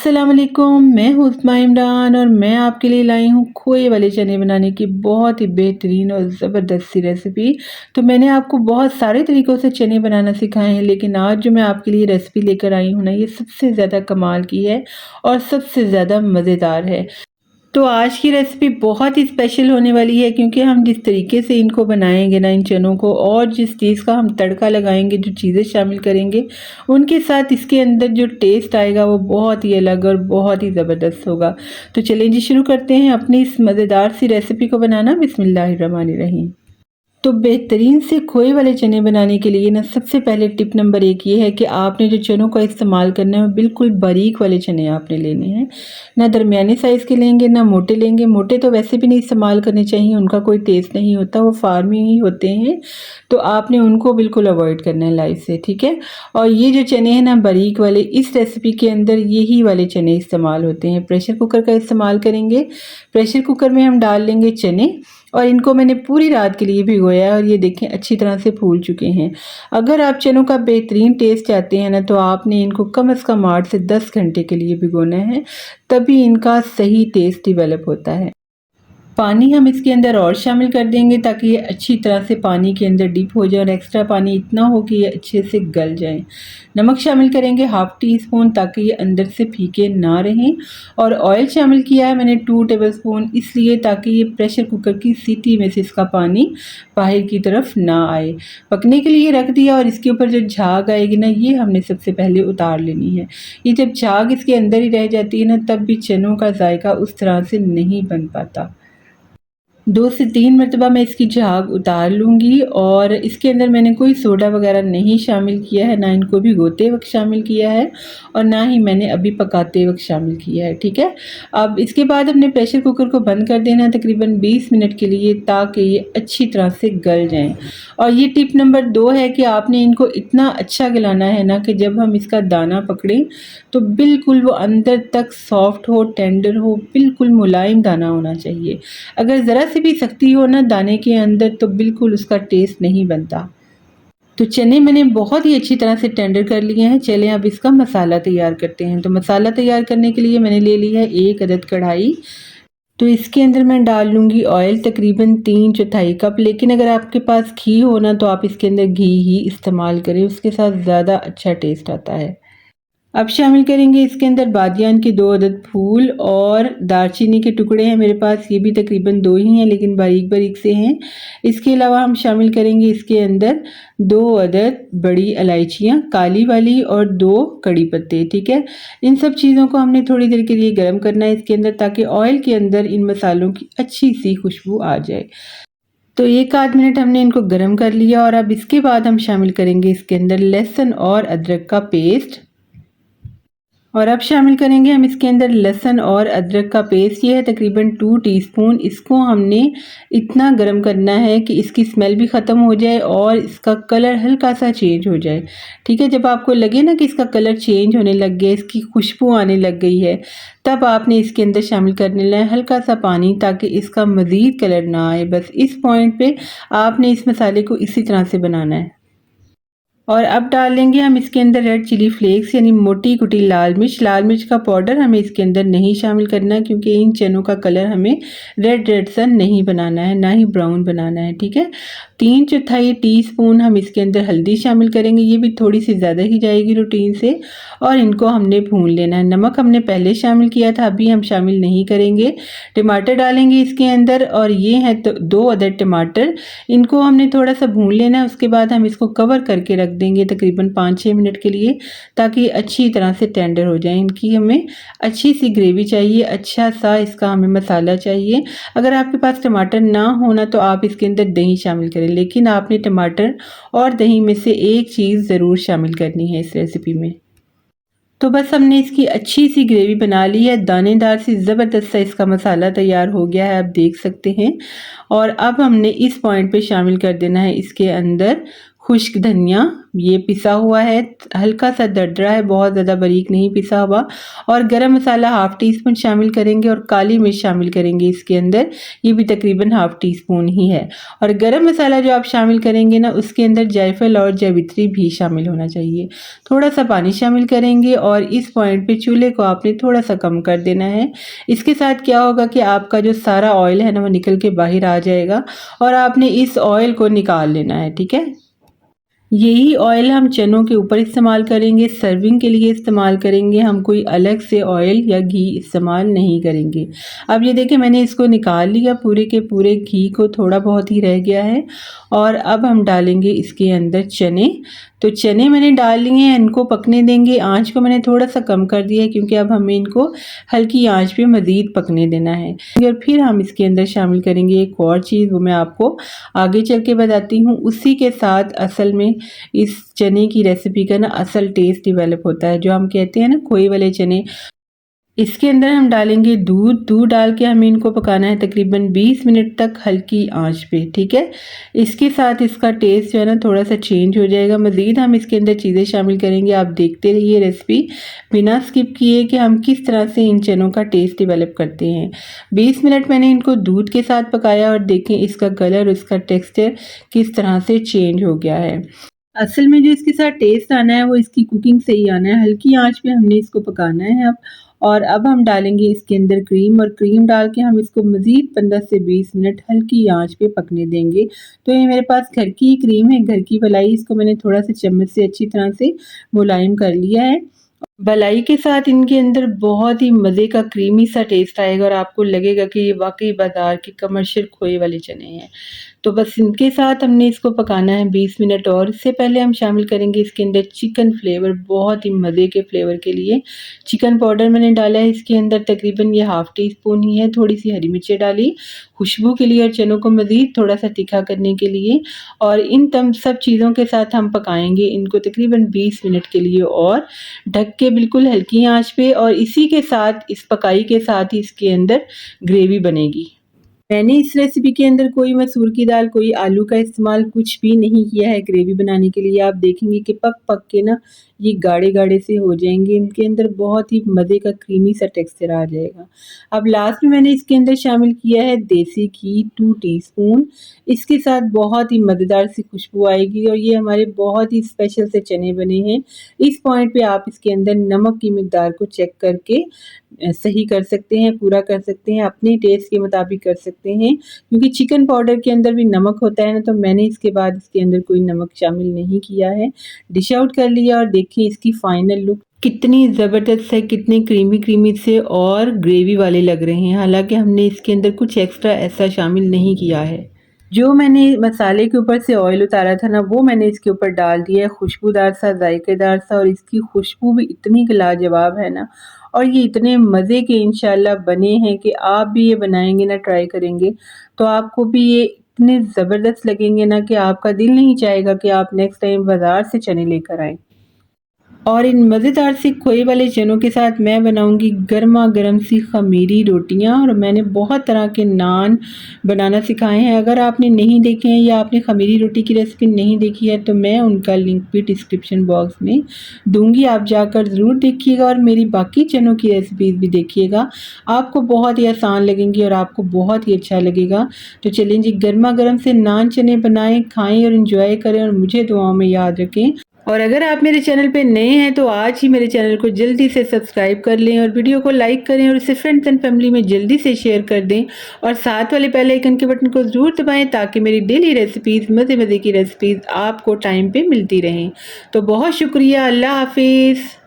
अस्सलाम वालेकुम, मैं हूँ उस्मा इमरान और मैं आपके लिए लाई हूँ खोए वाले चने बनाने की बहुत ही बेहतरीन और ज़बरदस्त सी रेसिपी। तो मैंने आपको बहुत सारे तरीक़ों से चने बनाना सिखाए हैं, लेकिन आज जो मैं आपके लिए रेसिपी लेकर आई हूँ ना, ये सबसे ज़्यादा कमाल की है और सबसे ज़्यादा मज़ेदार है। तो आज की रेसिपी बहुत ही स्पेशल होने वाली है, क्योंकि हम जिस तरीके से इनको बनाएंगे ना, इन चनों को, और जिस चीज़ का हम तड़का लगाएंगे, जो चीज़ें शामिल करेंगे, उनके साथ इसके अंदर जो टेस्ट आएगा वो बहुत ही अलग और बहुत ही ज़बरदस्त होगा। तो चलिए जी, शुरू करते हैं अपनी इस मज़ेदार सी रेसिपी को बनाना। बिस्मिल्लाहिर्रहमानिर्रहीम। तो बेहतरीन से खोए वाले चने बनाने के लिए ना, सबसे पहले टिप नंबर 1 ये है कि आपने जो चनों का इस्तेमाल करना है, बिल्कुल बारीक वाले चने आपने लेने हैं। ना दरमियाने साइज़ के लेंगे, ना मोटे लेंगे। मोटे तो वैसे भी नहीं इस्तेमाल करने चाहिए, उनका कोई टेस्ट नहीं होता, वो फार्मी ही होते हैं। तो आपने उनको बिल्कुल अवॉइड करना है लाइफ से, ठीक है। और ये जो चने हैं ना बारीक वाले, इस रेसिपी के अंदर यही वाले चने इस्तेमाल होते हैं। प्रेशर कुकर का इस्तेमाल करेंगे। प्रेशर कुकर में हम डाल लेंगे चने, और इनको मैंने पूरी रात के लिए भिगोया है, और ये देखें अच्छी तरह से फूल चुके हैं। अगर आप चनों का बेहतरीन टेस्ट चाहते हैं ना, तो आपने इनको कम से कम 8 से 10 घंटे के लिए भिगोना है, तभी इनका सही टेस्ट डेवलप होता है। पानी हम इसके अंदर और शामिल कर देंगे, ताकि ये अच्छी तरह से पानी के अंदर डिप हो जाए, और एक्स्ट्रा पानी इतना हो कि ये अच्छे से गल जाए। नमक शामिल करेंगे 1/2 टीस्पून, ताकि ये अंदर से फीके ना रहें। और ऑयल शामिल किया है मैंने 2 टेबलस्पून, इसलिए ताकि ये प्रेशर कुकर की सीटी में से इसका पानी बाहर की तरफ ना आए। पकने के लिए रख दिया, और इसके ऊपर जो झाग आएगी ना, ये हमने सबसे पहले उतार लेनी है। ये जब झाग इसके अंदर ही रह जाती है ना, तब भी चनों का जायका उस तरह से नहीं बन पाता। 2 से 3 मरतबा मैं इसकी झाग उतार लूँगी, और इसके अंदर मैंने कोई सोडा वगैरह नहीं शामिल किया है, ना इनको भिगोते वक्त शामिल किया है, और ना ही मैंने अभी पकाते वक्त शामिल किया है, ठीक है। अब इसके बाद हमने प्रेशर कुकर को बंद कर देना है तकरीबन 20 मिनट के लिए, ताकि ये अच्छी तरह से गल जाएँ। और ये टिप नंबर 2 है कि आपने इनको इतना अच्छा गलाना है ना, कि जब हम इसका दाना पकड़ें तो बिल्कुल वो अंदर तक सॉफ्ट हो, टेंडर हो, बिल्कुल मुलायम दाना होना चाहिए। अगर ज़रा सी भी सख्ती हो ना दाने के अंदर, तो बिल्कुल उसका टेस्ट नहीं बनता। तो चने मैंने बहुत ही अच्छी तरह से टेंडर कर लिए हैं। चलें अब इसका मसाला तैयार करते हैं। तो मसाला तैयार करने के लिए मैंने ले ली है 1 अदद कढ़ाई। तो इसके अंदर मैं डाल लूँगी ऑयल तकरीबन 3/4 कप, लेकिन अगर आपके पास घी हो ना, तो आप इसके अंदर घी ही इस्तेमाल करें, उसके साथ ज़्यादा अच्छा टेस्ट आता है। अब शामिल करेंगे इसके अंदर बादियान के 2 अदद फूल, और दालचीनी के टुकड़े हैं मेरे पास, ये भी तकरीबन 2 ही हैं, लेकिन बारीक बारीक से हैं। इसके अलावा हम शामिल करेंगे इसके अंदर 2 अदद बड़ी इलायचियाँ काली वाली, और 2 कड़ी पत्ते, ठीक है। इन सब चीज़ों को हमने थोड़ी देर के लिए गर्म करना है इसके अंदर, ताकि ऑयल के अंदर इन मसालों की अच्छी सी खुशबू आ जाए। तो 1 आध मिनट हमने इनको गर्म कर लिया, और अब इसके बाद हम शामिल करेंगे इसके अंदर लहसुन और अदरक का पेस्ट। और अब शामिल करेंगे हम इसके अंदर लहसुन और अदरक का पेस्ट। ये है तकरीबन 2 टीस्पून। इसको हमने इतना गरम करना है कि इसकी स्मेल भी ख़त्म हो जाए और इसका कलर हल्का सा चेंज हो जाए, ठीक है। जब आपको लगे ना कि इसका कलर चेंज होने लग गया, इसकी खुशबू आने लग गई है, तब आपने इसके अंदर शामिल करने है हल्का सा पानी, ताकि इसका मज़ीद कलर ना आए। बस इस पॉइंट पे आपने इस मसाले को इसी तरह से बनाना है। और अब डाल लेंगे हम इसके अंदर रेड चिली फ्लेक्स, यानी मोटी कुटी लाल मिर्च। लाल मिर्च का पाउडर हमें इसके अंदर नहीं शामिल करना, क्योंकि इन चनों का कलर हमें रेड रेड सा नहीं बनाना है, ना ही ब्राउन बनाना है, ठीक है। 3/4 टीस्पून हम इसके अंदर हल्दी शामिल करेंगे, ये भी थोड़ी सी ज़्यादा ही जाएगी रूटीन से, और इनको हमने भून लेना है। नमक हमने पहले शामिल किया था, अभी हम शामिल नहीं करेंगे। टमाटर डालेंगे इसके अंदर, और ये है तो 2 अदद टमाटर, इनको हमने थोड़ा सा भून लेना है। उसके बाद हम इसको कवर करके रख देंगे तकरीबन 5-6 मिनट के लिए, ताकि अच्छी तरह से टेंडर हो जाए। इनकी हमें अच्छी सी ग्रेवी चाहिए, अच्छा सा इसका हमें मसाला चाहिए। अगर आपके पास टमाटर ना होना, तो आप इसके अंदर दही शामिल करें, लेकिन आपने टमाटर और दही में से एक चीज़ ज़रूर शामिल करनी है इस रेसिपी में। तो बस हमने इसकी अच्छी सी ग्रेवी बना ली है, दानेदार सी ज़बरदस्त सा इसका मसाला तैयार हो गया है, आप देख सकते हैं। और अब हमने इस पॉइंट पे शामिल कर देना है इसके अंदर खुश्क धनिया ये पिसा हुआ है, हल्का सा दरदरा है, बहुत ज़्यादा बारीक नहीं पिसा हुआ। और गरम मसाला हाफ़ टी स्पून शामिल करेंगे और काली मिर्च शामिल करेंगे इसके अंदर, ये भी तकरीबन हाफ़ टी स्पून ही है। और गरम मसाला जो आप शामिल करेंगे ना, उसके अंदर जायफल और जावित्री भी शामिल होना चाहिए। थोड़ा सा पानी शामिल करेंगे और इस पॉइंट पे चूल्हे को आपने थोड़ा सा कम कर देना है। इसके साथ क्या होगा कि आपका जो सारा ऑयल है ना, वो निकल के बाहर आ जाएगा और आपने इस ऑयल को निकाल लेना है, ठीक है। यही ऑयल हम चनों के ऊपर इस्तेमाल करेंगे, सर्विंग के लिए इस्तेमाल करेंगे, हम कोई अलग से ऑयल या घी इस्तेमाल नहीं करेंगे। अब ये देखिए मैंने इसको निकाल लिया, पूरे के पूरे घी को थोड़ा बहुत ही रह गया है। और अब हम डालेंगे इसके अंदर चने। तो चने मैंने डाल लिए हैं, इनको पकने देंगे। आँच को मैंने थोड़ा सा कम कर दिया है क्योंकि अब हमें इनको हल्की आँच पे मज़ीद पकने देना है। और फिर हम इसके अंदर शामिल करेंगे एक और चीज़, वो मैं आपको आगे चल के बताती हूँ। उसी के साथ असल में इस चने की रेसिपी का ना असल टेस्ट डेवलप होता है, जो हम कहते हैं ना खोए वाले चने। इसके अंदर हम डालेंगे दूध डाल के हमें इनको पकाना है तकरीबन 20 मिनट तक हल्की आंच पे, ठीक है। इसके साथ इसका टेस्ट जो है ना थोड़ा सा चेंज हो जाएगा। मज़ीद हम इसके अंदर चीज़ें शामिल करेंगे, आप देखते रहिए रेसिपी बिना स्किप किए कि हम किस तरह से इन चनों का टेस्ट डेवलप करते हैं। 20 मिनट मैंने इनको दूध के साथ पकाया और देखें इसका कलर, इसका टेक्सचर किस तरह से चेंज हो गया है। असल में जो इसके साथ टेस्ट आना है वो इसकी कुकिंग से ही आना है। हल्की आंच पे हमने इसको पकाना है अब। और अब हम डालेंगे इसके अंदर क्रीम, और क्रीम डाल के हम इसको मज़ीद 15 से 20 मिनट हल्की आंच पे पकने देंगे। तो ये मेरे पास घर की क्रीम है, घर की मलाई, इसको मैंने थोड़ा सा चम्मच से अच्छी तरह से मुलायम कर लिया है। मलाई के साथ इनके अंदर बहुत ही मज़े का क्रीमी सा टेस्ट आएगा और आपको लगेगा कि ये वाकई बाज़ार के कमर्शियल खोए वाले चने हैं। तो बस इनके साथ हमने इसको पकाना है 20 मिनट। और इससे पहले हम शामिल करेंगे इसके अंदर चिकन फ्लेवर, बहुत ही मज़े के फ्लेवर के लिए चिकन पाउडर मैंने डाला है इसके अंदर, तकरीबन ये हाफ़ टी स्पून ही है। थोड़ी सी हरी मिर्चें डाली खुशबू के लिए और चनों को मज़ीद थोड़ा सा तीखा करने के लिए। और इन सब चीज़ों के साथ हम पकाएंगे इनको तकरीबन 20 मिनट के लिए और ढक के बिल्कुल हल्की आंच पे। और इसी के साथ, इस पकाई के साथ ही इसके अंदर ग्रेवी बनेगी। मैंने इस रेसिपी के अंदर कोई मसूर की दाल, कोई आलू का इस्तेमाल कुछ भी नहीं किया है ग्रेवी बनाने के लिए। आप देखेंगे कि पक पक के ना ये गाढ़े गाढ़े से हो जाएंगे, इनके अंदर बहुत ही मज़े का क्रीमी सा टेक्सचर आ जाएगा। अब लास्ट में मैंने इसके अंदर शामिल किया है देसी घी 2 टीस्पून। इसके साथ बहुत ही मज़ेदार सी खुशबू आएगी और ये हमारे बहुत ही स्पेशल से चने बने हैं। इस पॉइंट पे आप इसके अंदर नमक की मिकदार को चेक करके सही कर सकते हैं, पूरा कर सकते हैं, अपने टेस्ट के मुताबिक कर सकते हैं। क्योंकि चिकन पाउडर के अंदर भी नमक होता है ना, तो मैंने इसके बाद इसके अंदर कोई नमक शामिल नहीं किया है। डिश आउट कर लिया और देखिए इसकी फाइनल लुक कितनी ज़बरदस्त है, कितने क्रीमी क्रीमी से और ग्रेवी वाले लग रहे हैं। हालांकि हमने इसके अंदर कुछ एक्स्ट्रा ऐसा शामिल नहीं किया है। जो मैंने मसाले के ऊपर से ऑयल उतारा था ना, वो मैंने इसके ऊपर डाल दिया है, खुशबूदार सा, जायकेदार सा, और इसकी खुशबू भी इतनी लाजवाब है ना। और ये इतने मज़े के इंशाल्लाह बने हैं कि आप भी ये बनाएंगे ना, ट्राई करेंगे तो आपको भी ये इतने ज़बरदस्त लगेंगे ना कि आपका दिल नहीं चाहेगा कि आप नेक्स्ट टाइम बाज़ार से चने लेकर आएँ। और इन मज़ेदार से खोए वाले चनों के साथ मैं बनाऊंगी गर्मा गर्म सी खमीरी रोटियां, और मैंने बहुत तरह के नान बनाना सिखाए हैं। अगर आपने नहीं देखे हैं या आपने खमीरी रोटी की रेसिपी नहीं देखी है तो मैं उनका लिंक भी डिस्क्रिप्शन बॉक्स में दूंगी, आप जाकर ज़रूर देखिएगा और मेरी बाकी चनों की रेसिपीज़ भी देखिएगा। आपको बहुत ही आसान लगेंगी और आपको बहुत ही अच्छा लगेगा। तो चलें जी, गर्मा गर्म से नान चने बनाएं, खाएँ और इन्जॉय करें और मुझे दुआओं में याद रखें। और अगर आप मेरे चैनल पे नए हैं तो आज ही मेरे चैनल को जल्दी से सब्सक्राइब कर लें और वीडियो को लाइक करें और इसे फ्रेंड्स एंड फैमिली में जल्दी से शेयर कर दें। और साथ वाले बेल आइकन के बटन को ज़रूर दबाएं ताकि मेरी डेली रेसिपीज़, मज़े मज़े की रेसिपीज़ आपको टाइम पे मिलती रहें। तो बहुत शुक्रिया, अल्लाह हाफिज़।